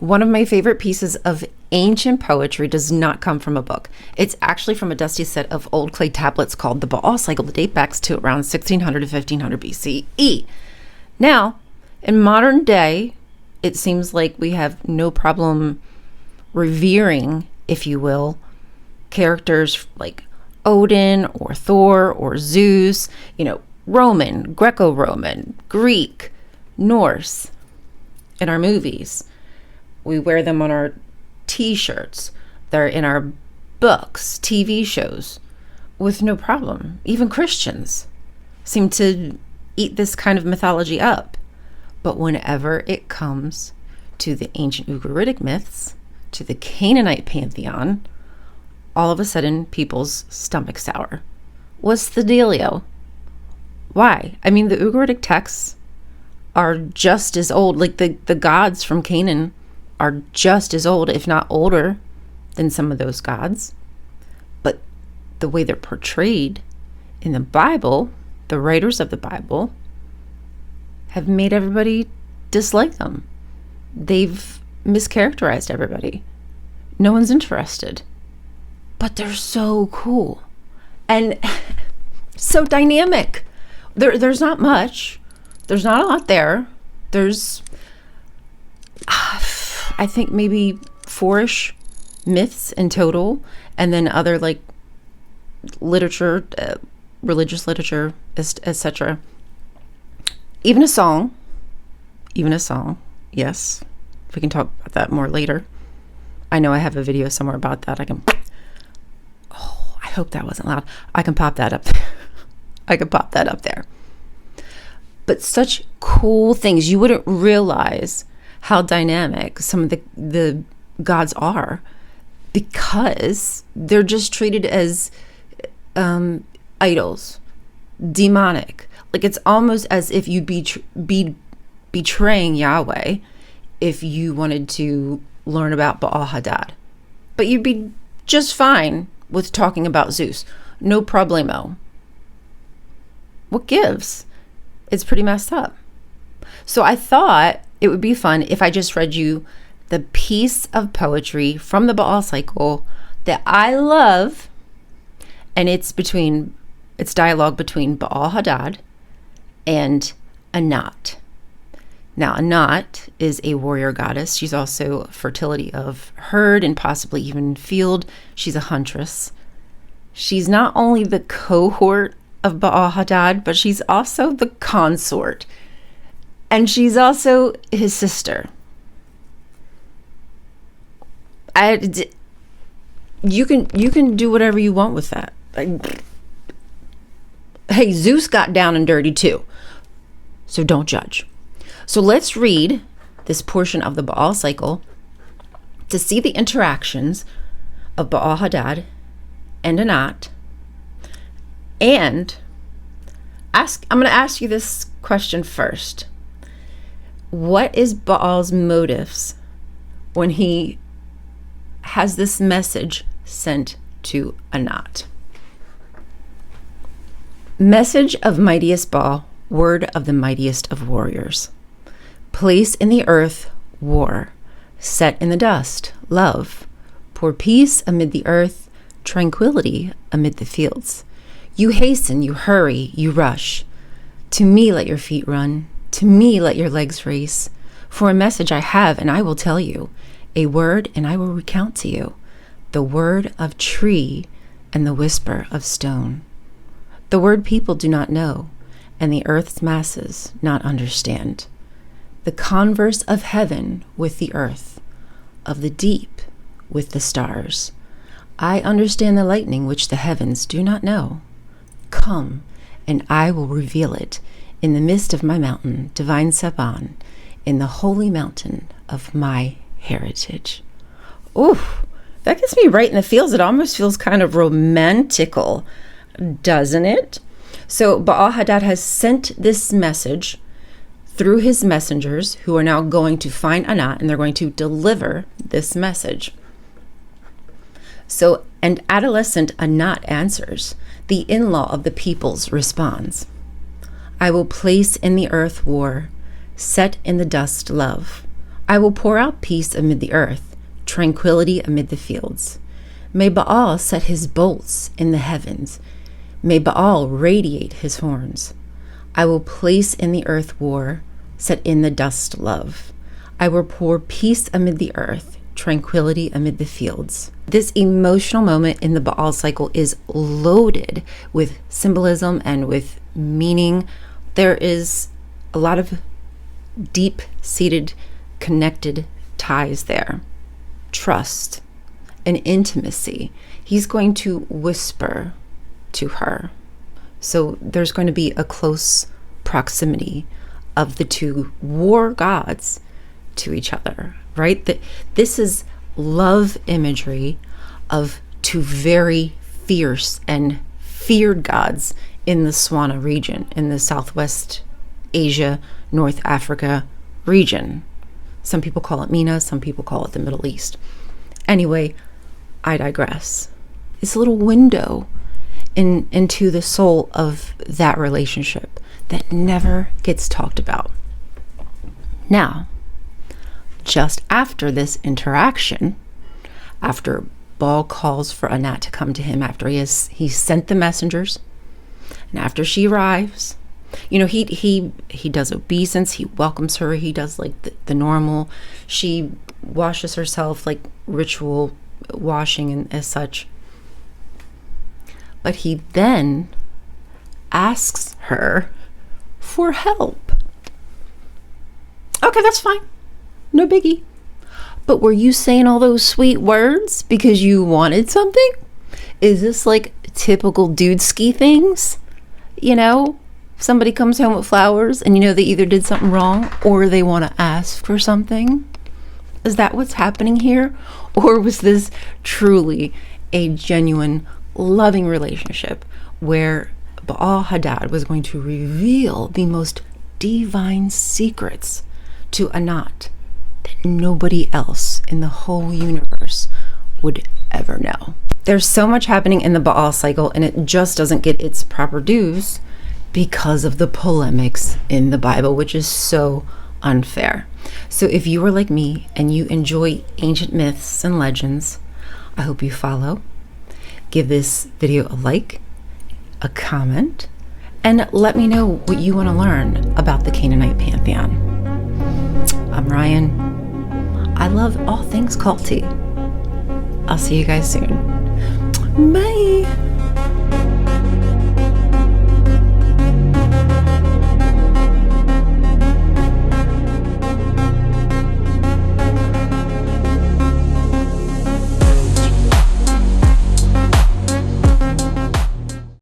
One of my favorite pieces of ancient poetry does not come from a book. It's actually from a dusty set of old clay tablets called the Baal Cycle that date back to around 1600 to 1500 BCE. Now, in modern day, it seems like we have no problem revering, if you will, characters like Odin or Thor or Zeus, Roman, Greco-Roman, Greek, Norse in our movies. We wear them on our t-shirts. They're in our books, TV shows, with no problem. Even Christians seem to eat this kind of mythology up. But whenever it comes to the ancient Ugaritic myths, to the Canaanite pantheon, all of a sudden people's stomachs sour. What's the dealio? Why? I mean, the Ugaritic texts are just as old. Like the gods from Canaan are just as old, if not older, than some of those gods. But the way they're portrayed in the Bible, the writers of the Bible, have made everybody dislike them. They've mischaracterized everybody. No one's interested. But they're so cool and so dynamic. There's not much. There's not a lot there. There's, I think, maybe 4-ish myths in total, and then other like literature, religious literature, etc. Even a song. Yes, we can talk about that more later. I know I have a video somewhere about that. I hope that wasn't loud. I can pop that up. I could pop that up there. But such cool things. You wouldn't realize how dynamic some of the gods are, because they're just treated as idols, demonic. Like it's almost as if you'd be betraying Yahweh if you wanted to learn about Baal Hadad. But you'd be just fine with talking about Zeus. No problemo. What gives? It's pretty messed up. So I thought it would be fun if I just read you the piece of poetry from the Baal Cycle that I love, and it's dialogue between Baal Hadad and Anat. Now, Anat is a warrior goddess. She's also fertility of herd and possibly even field. She's a huntress. She's not only the cohort of Baal Hadad, but she's also the consort. And she's also his sister. You can do whatever you want with that. Hey, Zeus got down and dirty too. So don't judge. So let's read this portion of the Baal Cycle to see the interactions of Baal Hadad and Anat. And I'm going to ask you this question first. What is Baal's motives when he has this message sent to Anat? Message of mightiest Baal, word of the mightiest of warriors. Place in the earth, war. Set in the dust, love. Pour peace amid the earth, tranquility amid the fields. You hasten, you hurry, you rush. To me let your feet run. To me let your legs race. For a message I have, and I will tell you. A word, and I will recount to you. The word of tree and the whisper of stone. The word people do not know, and the earth's masses not understand. The converse of heaven with the earth, of the deep with the stars. I understand the lightning which the heavens do not know. Come, and I will reveal it in the midst of my mountain, divine Saban, in the holy mountain of my heritage. Ooh, that gets me right in the feels. It almost feels kind of romantical, doesn't it? So Baal Hadad has sent this message through his messengers, who are now going to find Anat, and they're going to deliver this message. So, and adolescent Anat answers. The in-law of the peoples responds. I will place in the earth war, set in the dust love. I will pour out peace amid the earth, tranquility amid the fields. May Baal set his bolts in the heavens. May Baal radiate his horns. I will place in the earth war, set in the dust love. I will pour peace amid the earth, tranquility amid the fields. This emotional moment in the Baal cycle is loaded with symbolism and with meaning. There is a lot of deep-seated, connected ties there. Trust and intimacy. He's going to whisper to her. So there's going to be a close proximity of the two war gods to each other, right? This is love imagery of two very fierce and feared gods in the Swana region, in the Southwest Asia, North Africa region. Some people call it MENA, some people call it the Middle East. Anyway, I digress. It's a little window into the soul of that relationship that never gets talked about. Now, just after this interaction, after Baal calls for Anat to come to him, after he sent the messengers, and after she arrives, he does obeisance, he welcomes her, he does like the normal, she washes herself, like ritual washing and as such. But he then asks her for help. Okay, that's fine. No biggie. But were you saying all those sweet words because you wanted something? Is this like typical dude ski things? Somebody comes home with flowers and they either did something wrong or they want to ask for something. Is that what's happening here? Or was this truly a genuine, loving relationship where Baal Hadad was going to reveal the most divine secrets to Anat that nobody else in the whole universe would ever know? There's so much happening in the Baal cycle, and it just doesn't get its proper dues because of the polemics in the Bible, which is so unfair. So if you are like me and you enjoy ancient myths and legends, I hope you follow. Give this video a like, a comment, and let me know what you want to learn about the Canaanite pantheon. I'm Ryan. I love all things culty. I'll see you guys soon. Bye.